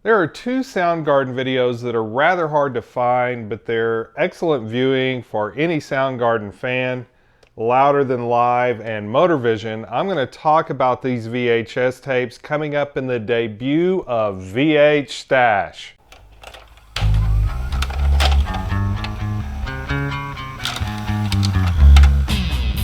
There are two Soundgarden videos that are rather hard to find, but they're excellent viewing for any Soundgarden fan. Louder Than Live and Motorvision. I'm going to talk about these VHS tapes coming up in the debut of VHStash.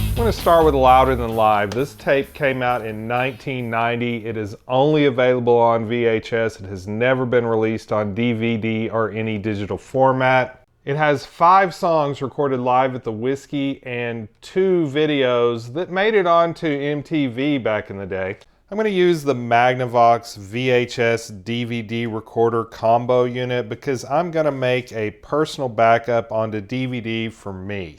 I'm going to start with Louder Than Live. This tape came out in 1990. It is only available on VHS. It has never been released on DVD or any digital format. It has 5 songs recorded live at the Whisky and 2 videos that made it onto MTV back in the day. I'm going to use the Magnavox VHS DVD recorder combo unit because I'm going to make a personal backup onto DVD for me.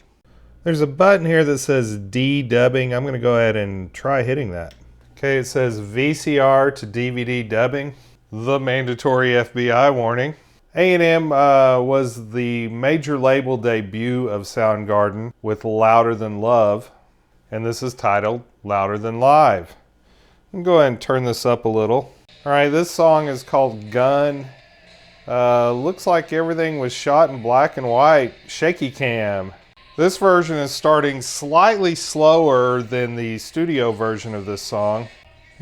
There's a button here that says D-dubbing. I'm going to go ahead and try hitting that. Okay, it says VCR to DVD dubbing. The mandatory FBI warning. A&M was the major label debut of Soundgarden with Louder Than Love, and this is titled Louder Than Live. I'm going to go ahead and turn this up a little. Alright, this song is called Gun. Looks like everything was shot in black and white, shaky cam. This version is starting slightly slower than the studio version of this song.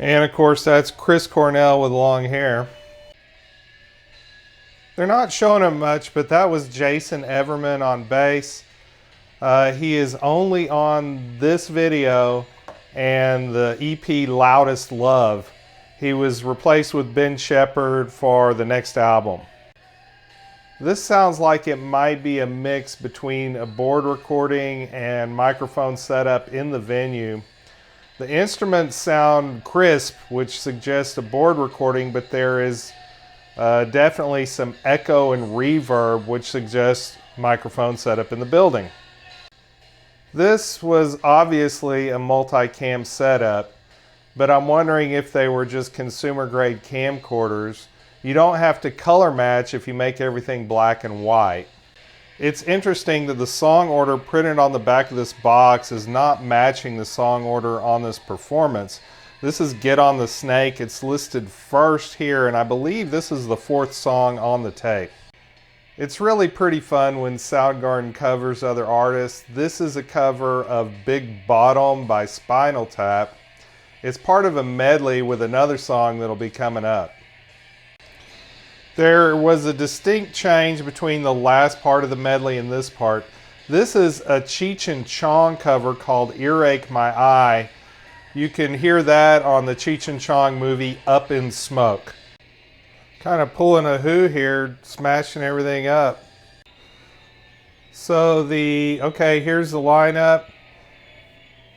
And of course that's Chris Cornell with long hair. They're not showing him much, but that was Jason Everman on bass. He is only on this video and the EP Loudest Love. He was replaced with Ben Shepherd for the next album. This sounds like it might be a mix between a board recording and microphone setup in the venue. The instruments sound crisp, which suggests a board recording, but there is definitely some echo and reverb, which suggests microphone setup in the building. This was obviously a multi-cam setup, but I'm wondering if they were just consumer grade camcorders. You don't have to color match if you make everything black and white. It's interesting that the song order printed on the back of this box is not matching the song order on this performance. This is Get on the Snake. It's listed first here, and I believe this is the 4th song on the tape. It's really pretty fun when Soundgarden covers other artists. This is a cover of Big Bottom by Spinal Tap. It's part of a medley with another song that'll be coming up. There was a distinct change between the last part of the medley and this part. This is a Cheech and Chong cover called Earache My Eye. You can hear that on the Cheech and Chong movie Up in Smoke. Kind of pulling a Who here, smashing everything up. So here's the lineup.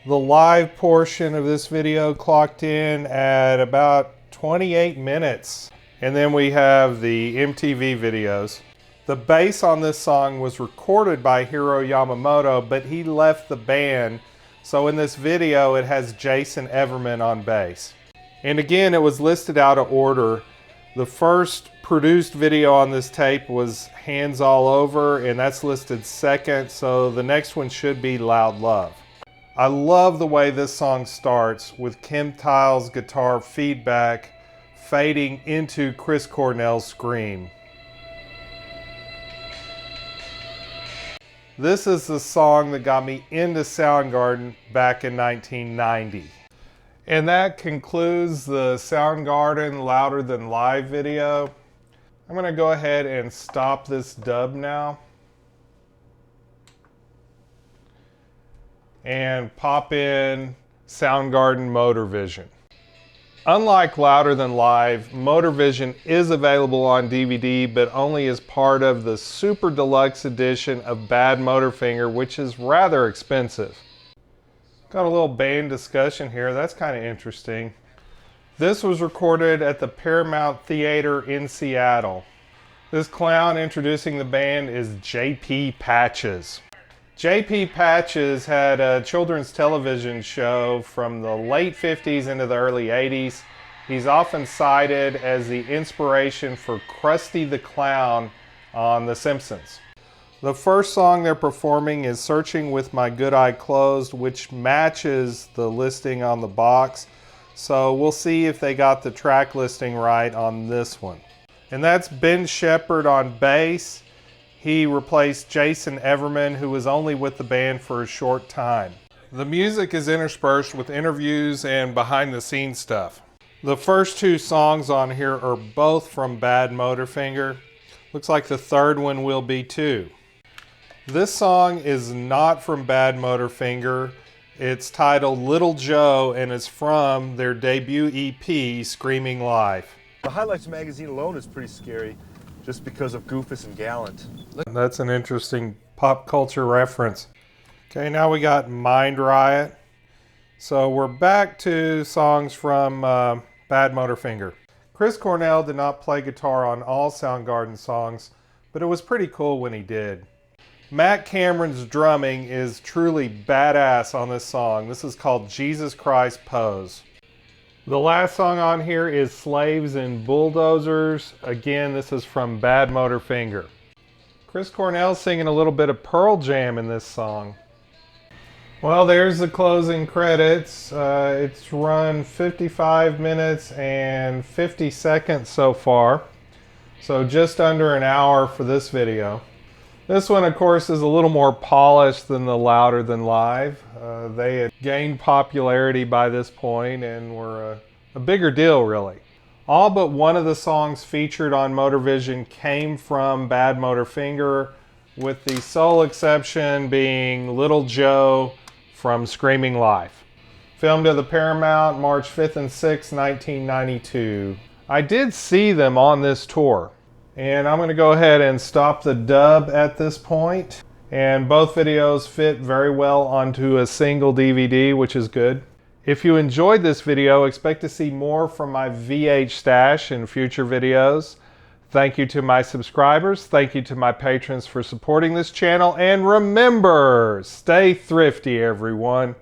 The live portion of this video clocked in at about 28 minutes. And then we have the MTV videos. The bass on this song was recorded by Hiro Yamamoto, but he left the band. So in this video, it has Jason Everman on bass. And again, it was listed out of order. The first produced video on this tape was Hands All Over, and that's listed second, so the next one should be Loud Love. I love the way this song starts with Kim Thayil's guitar feedback fading into Chris Cornell's scream. This is the song that got me into Soundgarden back in 1990. And that concludes the Soundgarden Louder Than Live video. I'm going to go ahead and stop this dub now. And pop in Soundgarden Motorvision. Unlike Louder Than Live, Motorvision is available on DVD, but only as part of the Super Deluxe edition of Bad Motorfinger, which is rather expensive. Got a little band discussion here, that's kind of interesting. This was recorded at the Paramount Theater in Seattle. This clown introducing the band is 𝗕𝗵𝗃𝗁𝗁. 𝗕𝗵𝗃𝗁𝗁 had a children's television show from the late 50s into the early 80s. He's often cited as the inspiration for Krusty the Clown on The Simpsons. The first song they're performing is Searching with My Good Eye Closed, which matches the listing on the box. So we'll see if they got the track listing right on this one. And that's Ben Shepherd on bass. He replaced Jason Everman, who was only with the band for a short time. The music is interspersed with interviews and behind-the-scenes stuff. The first two songs on here are both from Badmotorfinger. Looks like the third one will be too. This song is not from Badmotorfinger. It's titled Little Joe and is from their debut EP, Screaming Life. The Highlights magazine alone is pretty scary just because of Goofus and Gallant. That's an interesting pop culture reference. Okay, now we got Mind Riot. So we're back to songs from Badmotorfinger. Chris Cornell did not play guitar on all Soundgarden songs, but it was pretty cool when he did. Matt Cameron's drumming is truly badass on this song. This is called Jesus Christ Pose. The last song on here is Slaves and Bulldozers. Again, this is from Badmotorfinger. Chris Cornell's singing a little bit of Pearl Jam in this song. Well, there's the closing credits. It's run 55 minutes and 50 seconds so far. So just under an hour for this video. This one, of course, is a little more polished than the Louder Than Live. They had gained popularity by this point and were a bigger deal, really. All but one of the songs featured on Motorvision came from Badmotorfinger, with the sole exception being Little Joe from Screaming Life. Filmed at the Paramount March 5th and 6th, 1992. I did see them on this tour. And I'm going to go ahead and stop the dub at this point. And both videos fit very well onto a single DVD, which is good. If you enjoyed this video, expect to see more from my VHStash in future videos. Thank you to my subscribers. Thank you to my patrons for supporting this channel. And remember, stay thrifty, everyone.